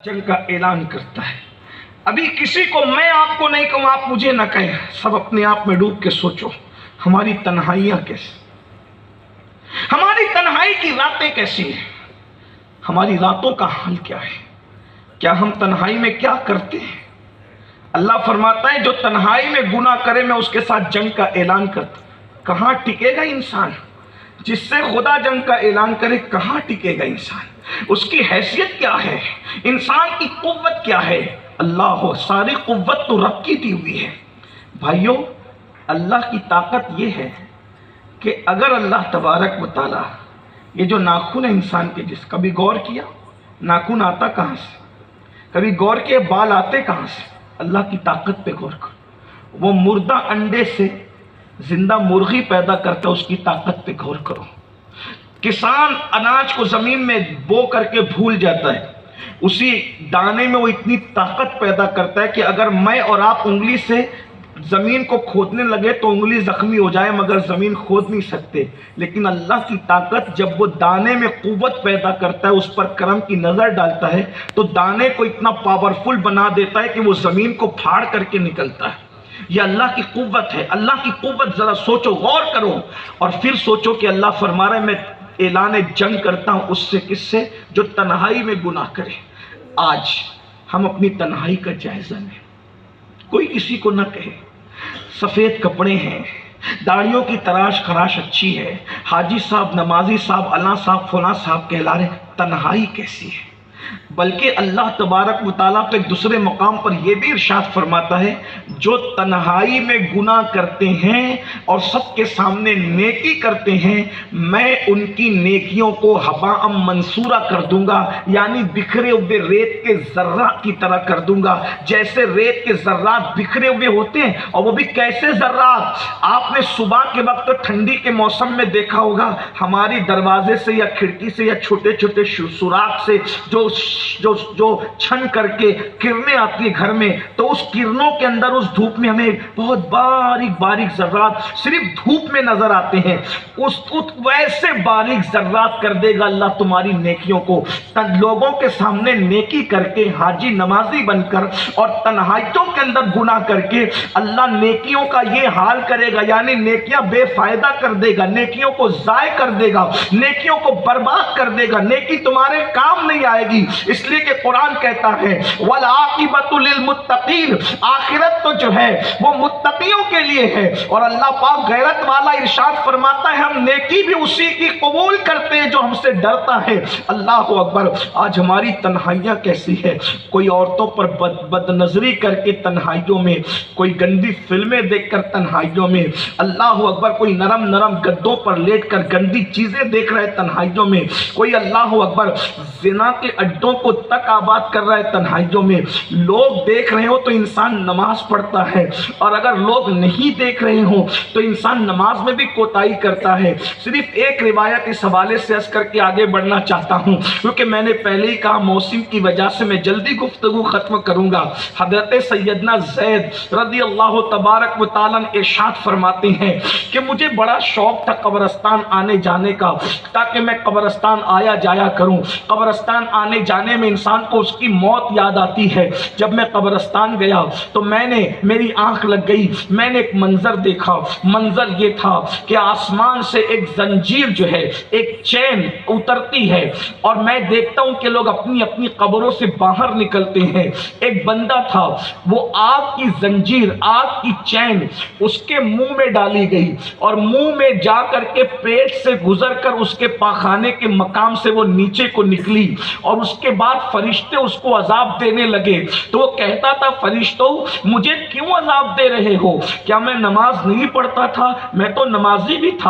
جنگ کا اعلان کرتا ہے۔ ابھی کسی کو میں آپ کو نہیں کہوں، آپ مجھے نہ کہیں، سب اپنے آپ میں ڈوب کے سوچو ہماری تنہائیاں کیسی، ہماری تنہائی کی راتیں کیسی ہیں، ہماری راتوں کا حال کیا ہے، کیا ہم تنہائی میں کیا کرتے ہیں؟ اللہ فرماتا ہے جو تنہائی میں گناہ کرے میں اس کے ساتھ جنگ کا اعلان کرتا ہوں۔ کہاں ٹکے گا انسان؟ جس سے خدا جنگ کا اعلان کرے کہاں ٹکے گا انسان؟ اس کی حیثیت کیا ہے؟ انسان کی قوت کیا ہے؟ اللہ ہو، ساری قوت تو رب کی دی ہوئی ہے۔ بھائیو، اللہ کی طاقت یہ ہے کہ اگر اللہ تبارک و تعالی یہ جو ناخن ہے انسان کے، جس کبھی غور کیا ناخن آتا کہاں سے؟ کبھی غور کیا بال آتے کہاں سے؟ اللہ کی طاقت پہ غور کرو۔ وہ مردہ انڈے سے زندہ مرغی پیدا کرتا ہے، اس کی طاقت پہ غور کرو۔ کسان اناج کو زمین میں بو کر کے بھول جاتا ہے، اسی دانے میں وہ اتنی طاقت پیدا کرتا ہے کہ اگر میں اور آپ انگلی سے زمین کو کھودنے لگے تو انگلی زخمی ہو جائے مگر زمین کھود نہیں سکتے۔ لیکن اللہ کی طاقت جب وہ دانے میں قوت پیدا کرتا ہے، اس پر کرم کی نظر ڈالتا ہے تو دانے کو اتنا پاورفل بنا دیتا ہے کہ وہ زمین کو پھاڑ کر کے نکلتا ہے۔ یہ اللہ کی قوت ہے۔ اللہ کی قوت ذرا سوچو، غور کرو، اور پھر سوچو کہ اللہ فرما رہا ہے میں اعلان جنگ کرتا ہوں اس سے، کس سے؟ جو تنہائی میں گناہ کرے۔ آج ہم اپنی تنہائی کا جائزہ لیں، کوئی کسی کو نہ کہے۔ سفید کپڑے ہیں، داڑھیوں کی تراش خراش اچھی ہے، حاجی صاحب، نمازی صاحب، اللہ صاحب، فلاں صاحب کہلا رہے، تنہائی کیسی ہے؟ بلکہ اللہ تبارک و تعالیٰ پہ دوسرے مقام پر یہ بھی ارشاد فرماتا ہے جو تنہائی میں گناہ کرتے ہیں اور سب کے سامنے نیکی کرتے ہیں، میں ان کی نیکیوں کو ہباء منصورہ کر دوں گا، یعنی بکھرے ہوئے ریت کے ذرات کی طرح کر دوں گا۔ جیسے ریت کے ذرات بکھرے ہوئے ہوتے ہیں، اور وہ بھی کیسے ذرات؟ آپ نے صبح کے وقت ٹھنڈی کے موسم میں دیکھا ہوگا، ہماری دروازے سے یا کھڑکی سے یا چھوٹے چھوٹے سوراخ سے جو چھن کر کے کرنیں آتی ہیں گھر میں، تو اس کرنوں کے اندر اس دھوپ میں ہمیں بہت باریک باریک ذرات صرف دھوپ میں نظر آتے ہیں۔ اس ویسے باریک ذرات کر دے گا اللہ تمہاری نیکیوں کو۔ لوگوں کے سامنے نیکی کر کے، حاجی نمازی بن کر اور تنہائیوں کے اندر گناہ کر کے اللہ نیکیوں کا یہ حال کرے گا، یعنی نیکیاں بے فائدہ کر دے گا، نیکیوں کو ضائع کر دے گا، نیکیوں کو برباد کر دے گا، نیکی تمہارے کام نہیں آئے گی۔ اس لیے کہ قرآن کہتا ہے وَالْعَاقِبَةُ لِلْمُتَّقِينَ، آخرت تو جو ہے وہ متقیوں کے لیے ہے۔ اور اللہ پاک غیرت والا ارشاد فرماتا ہے ہم نیکی بھی اسی کی قبول کرتے ہیں جو ہم سے ڈرتا ہے۔ اللہ اکبر! آج ہماری تنہائیاں کیسی ہے؟ کوئی عورتوں پر بد نظری کر کے تنہائیوں میں، کوئی گندی فلمیں دیکھ کر تنہائیوں میں، اللہ اکبر! کوئی نرم نرم گدوں پر لیٹ کر گندی چیزیں دیکھ رہے تنہائیوں میں، کوئی اللہ اکبر زنا کے اڈوں کو تک آباد کر رہا ہے تنہائیوں میں۔ لوگ دیکھ رہے ہو تو انسان نماز پڑھتا ہے، اور اگر لوگ نہیں دیکھ رہے ہوں تو انسان نماز میں بھی کوتاہی کرتا ہے۔ صرف ایک روایت اس حوالے سے عرض کر کے آگے بڑھنا چاہتا ہوں، کیونکہ میں نے پہلے ہی کہا موسم کی وجہ سے میں جلدی گفتگو ختم کروں گا۔ حضرت سیدنا زید رضی اللہ تبارک و تعالیٰ ارشاد فرماتے ہیں کہ مجھے بڑا شوق تھا قبرستان آنے جانے کا، تاکہ میں قبرستان آیا جایا کروں۔ قبرستان آنے جانے میں انسان کو اس کی موت یاد آتی ہے۔ جب میں قبرستان گیا تو میری آنکھ لگ گئی، میں نے ایک منظر دیکھا۔ منظر یہ تھا کہ آسمان سے ایک زنجیر جو ہے، ایک چین اترتی ہے، اور میں دیکھتا ہوں کہ لوگ اپنی اپنی قبروں سے باہر نکلتے ہیں۔ ایک بندہ تھا، وہ آگ کی زنجیر، آگ کی چین اس کے منہ میں ڈالی گئی، اور منہ میں جا کر کے پیٹ سے گزر کر اس کے پاخانے کے مقام سے وہ نیچے کو نکلی، اور اس کے بعد فرشتے اس کو عذاب دینے لگے۔ تو وہ کہتا تھا فرشتوں مجھے کیوں عذاب دے رہے ہو؟ کیا میں نماز نہیں پڑھتا تھا؟ میں تو نمازی بھی تھا۔